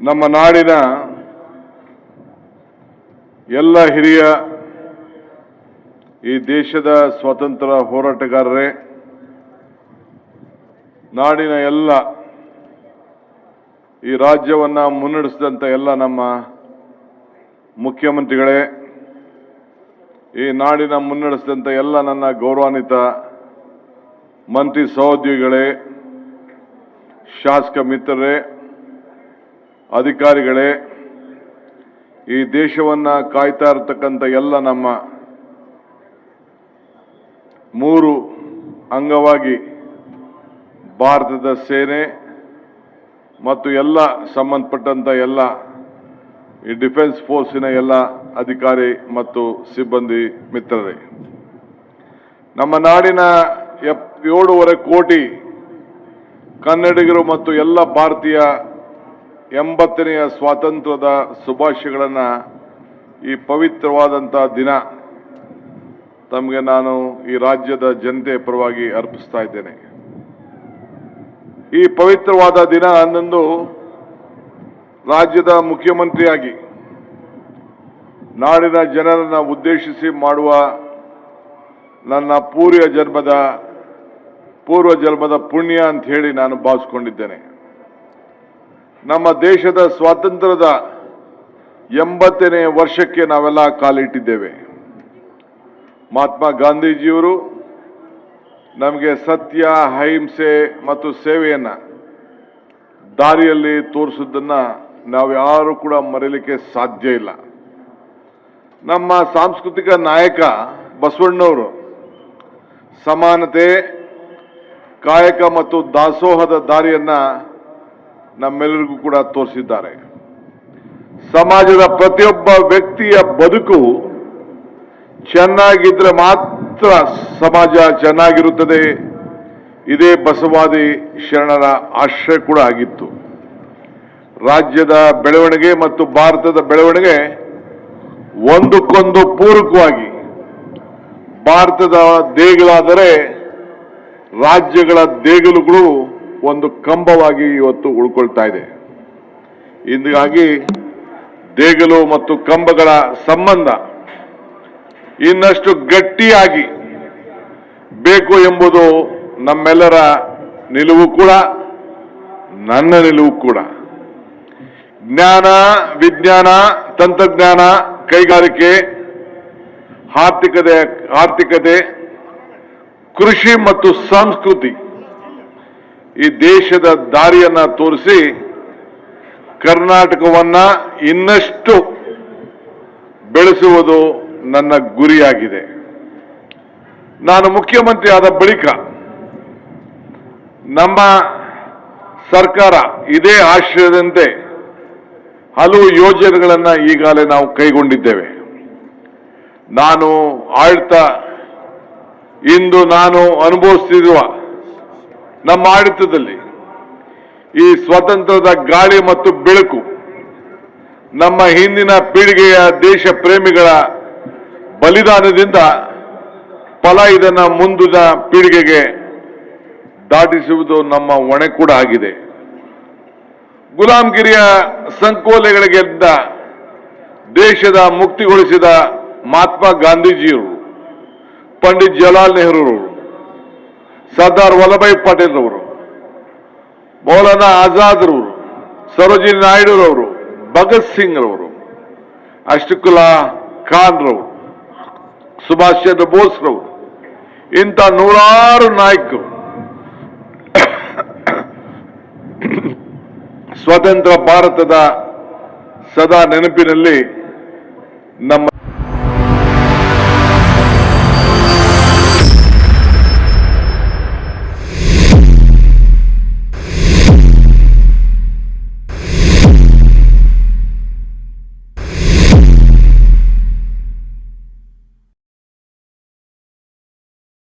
ನಮ್ಮ ನಾಡಿನ ಎಲ್ಲ ಹಿರಿಯ ಈ ದೇಶದ ಸ್ವಾತಂತ್ರ್ಯ ಹೋರಾಟಗಾರರೇ, ನಾಡಿನ ಎಲ್ಲ ಈ ರಾಜ್ಯವನ್ನ ಮುನ್ನಡೆಸಿದಂತ ಎಲ್ಲ ನಮ್ಮ ಮುಖ್ಯಮಂತ್ರಿಗಳೇ, ಈ ನಾಡಿನ ಮುನ್ನಡೆಸಿದಂತ ಎಲ್ಲ ನನ್ನ ಗೌರವಾನ್ವಿತ ಮಂತ್ರಿ ಸಹೋದ್ಯೋಗಿಗಳೇ, ಶಾಸಕ ಮಿತ್ರರೇ, ಅಧಿಕಾರಿಗಳೇ, ಈ ದೇಶವನ್ನ ಕಾಯ್ತಾ ಇರತಕ್ಕಂಥ ಎಲ್ಲ ನಮ್ಮ ಮೂರು ಅಂಗವಾಗಿ ಭಾರತದ ಸೇನೆ ಮತ್ತು ಎಲ್ಲ ಸಂಬಂಧಪಟ್ಟಂತ ಎಲ್ಲ ಈ ಡಿಫೆನ್ಸ್ ಫೋರ್ಸಿನ ಎಲ್ಲ ಅಧಿಕಾರಿ ಮತ್ತು ಸಿಬ್ಬಂದಿ ಮಿತ್ರರೇ, ನಮ್ಮ ನಾಡಿನ 7.5 ಕೋಟಿ ಕನ್ನಡಿಗರು ಮತ್ತು ಎಲ್ಲ ಭಾರತೀಯ 80ನೇ ಸ್ವಾತಂತ್ರ್ಯದ ಶುಭಾಶಯಗಳನ್ನು ಈ ಪವಿತ್ರವಾದಂತಹ ದಿನ ತಮಗೆ ನಾನು ಈ ರಾಜ್ಯದ ಜನತೆ ಪರವಾಗಿ ಅರ್ಪಿಸ್ತಾ ಇದ್ದೇನೆ. ಈ ಪವಿತ್ರವಾದ ದಿನ ಅಂದಂದು ರಾಜ್ಯದ ಮುಖ್ಯಮಂತ್ರಿಯಾಗಿ ನಾಡಿನ ಜನರನ್ನು ಉದ್ದೇಶಿಸಿ ಮಾಡುವ ನನ್ನ ಪೂರ್ವ ಜನ್ಮದ ಪುಣ್ಯ ಅಂತ ಹೇಳಿ ನಾನು ಭಾವಿಸಿಕೊಂಡಿದ್ದೇನೆ. ನಮ್ಮ ದೇಶದ ಸ್ವಾತಂತ್ರ್ಯದ 80ನೇ ವರ್ಷಕ್ಕೆ ನಾವೆಲ್ಲ ಕಾಲಿಟ್ಟಿದ್ದೇವೆ. ಮಹಾತ್ಮ ಗಾಂಧೀಜಿಯವರು ನಮಗೆ ಸತ್ಯ, ಅಹಿಂಸೆ ಮತ್ತು ಸೇವೆಯನ್ನ ದಾರಿಯಲ್ಲಿ ತೋರಿಸಿದ್ದನ್ನ ನಾವು ಯಾರು ಕೂಡ ಮರೆಯಲಿಕ್ಕೆ ಸಾಧ್ಯ ಇಲ್ಲ. ನಮ್ಮ ಸಾಂಸ್ಕೃತಿಕ ನಾಯಕ ಬಸವಣ್ಣವರು ಸಮಾನತೆ, ಕಾಯಕ ಮತ್ತು ದಾಸೋಹದ ದಾರಿಯನ್ನ ನಮ್ಮೆಲ್ಲರಿಗೂ ಕೂಡ ತೋರಿಸಿದ್ದಾರೆ. ಸಮಾಜದ ಪ್ರತಿಯೊಬ್ಬ ವ್ಯಕ್ತಿಯ ಬದುಕು ಚೆನ್ನಾಗಿದ್ರೆ ಮಾತ್ರ ಸಮಾಜ ಚೆನ್ನಾಗಿರುತ್ತದೆ. ಇದೇ ಬಸವಾದಿ ಶರಣರ ಆಶಯ ಕೂಡ ಆಗಿತ್ತು. ರಾಜ್ಯದ ಬೆಳವಣಿಗೆ ಮತ್ತು ಭಾರತದ ಬೆಳವಣಿಗೆ ಒಂದಕ್ಕೊಂದು ಪೂರಕವಾಗಿ, ಭಾರತದ ದೇಗುಲಾದರೆ ರಾಜ್ಯಗಳ ದೇಗುಲಗಳು ಒಂದು ಕಂಬವಾಗಿ ಇವತ್ತು ಉಳ್ಕೊಳ್ತಾ ಇದೆ. ಹೀಗಾಗಿ ದೇಗುಲು ಮತ್ತು ಕಂಬಗಳ ಸಂಬಂಧ ಇನ್ನಷ್ಟು ಗಟ್ಟಿಯಾಗಿ ಬೇಕು ಎಂಬುದು ನಮ್ಮೆಲ್ಲರ ನಿಲುವು ಕೂಡ, ನನ್ನ ನಿಲುವು ಕೂಡ. ಜ್ಞಾನ, ವಿಜ್ಞಾನ, ತಂತ್ರಜ್ಞಾನ, ಕೈಗಾರಿಕೆ, ಆರ್ಥಿಕತೆ, ಕೃಷಿ ಮತ್ತು ಸಂಸ್ಕೃತಿ ಈ ದೇಶದ ದಾರಿಯನ್ನ ತೋರಿಸಿ ಕರ್ನಾಟಕವನ್ನ ಇನ್ನಷ್ಟು ಬೆಳೆಸುವುದು ನನ್ನ ಗುರಿಯಾಗಿದೆ. ನಾನು ಮುಖ್ಯಮಂತ್ರಿ ಆದ ಬಳಿಕ ನಮ್ಮ ಸರ್ಕಾರ ಇದೇ ಆಶಯದಂತೆ ಹಲವು ಯೋಜನೆಗಳನ್ನು ಈಗಾಗಲೇ ನಾವು ಕೈಗೊಂಡಿದ್ದೇವೆ. ನಾನು ಇಂದು ನಾನು ಅನುಭವಿಸುತ್ತಿರುವ ನಮ್ಮ ಆಡಳಿತದಲ್ಲಿ ಈ ಸ್ವಾತಂತ್ರ್ಯದ ಗಾಳಿ ಮತ್ತು ಬೆಳಕು ನಮ್ಮ ಹಿಂದಿನ ಪೀಳಿಗೆಯ ದೇಶ ಪ್ರೇಮಿಗಳ ಬಲಿದಾನದಿಂದ ಫಲ ಇದನ್ನ ಮುಂದಿನ ಪೀಳಿಗೆಗೆ ದಾಟಿಸುವುದು ನಮ್ಮ ಹೊಣೆ ಕೂಡ ಆಗಿದೆ. ಗುಲಾಮಗಿರಿಯ ಸಂಕೋಲೆಗಳಿಂದ ದೇಶದ ಮುಕ್ತಿಗೊಳಿಸಿದ ಮಹಾತ್ಮ ಗಾಂಧೀಜಿಯವರು, ಪಂಡಿತ್ ಜವಾಹರ್ಲಾಲ್ ನೆಹರೂರವರು, ಸರ್ದಾರ್ ವಲ್ಲಭಾಯ್ ಪಟೇಲ್ ರವರು, ಮೌಲಾನಾ ಆಜಾದ್ ರವರು, ಸರೋಜಿನಿ ನಾಯ್ಡುರವರು, ಭಗತ್ ಸಿಂಗ್ ರವರು, ಅಶ್ಫಾಕುಲ್ಲಾ ಖಾನ್ ರವರು, ಸುಭಾಷ್ ಚಂದ್ರ ಬೋಸ್ ರವರು, ಇಂಥ ನೂರಾರು ನಾಯಕರು ಸ್ವತಂತ್ರ ಭಾರತದ ಸದಾ ನೆನಪಿನಲ್ಲಿ ನಮ್ಮ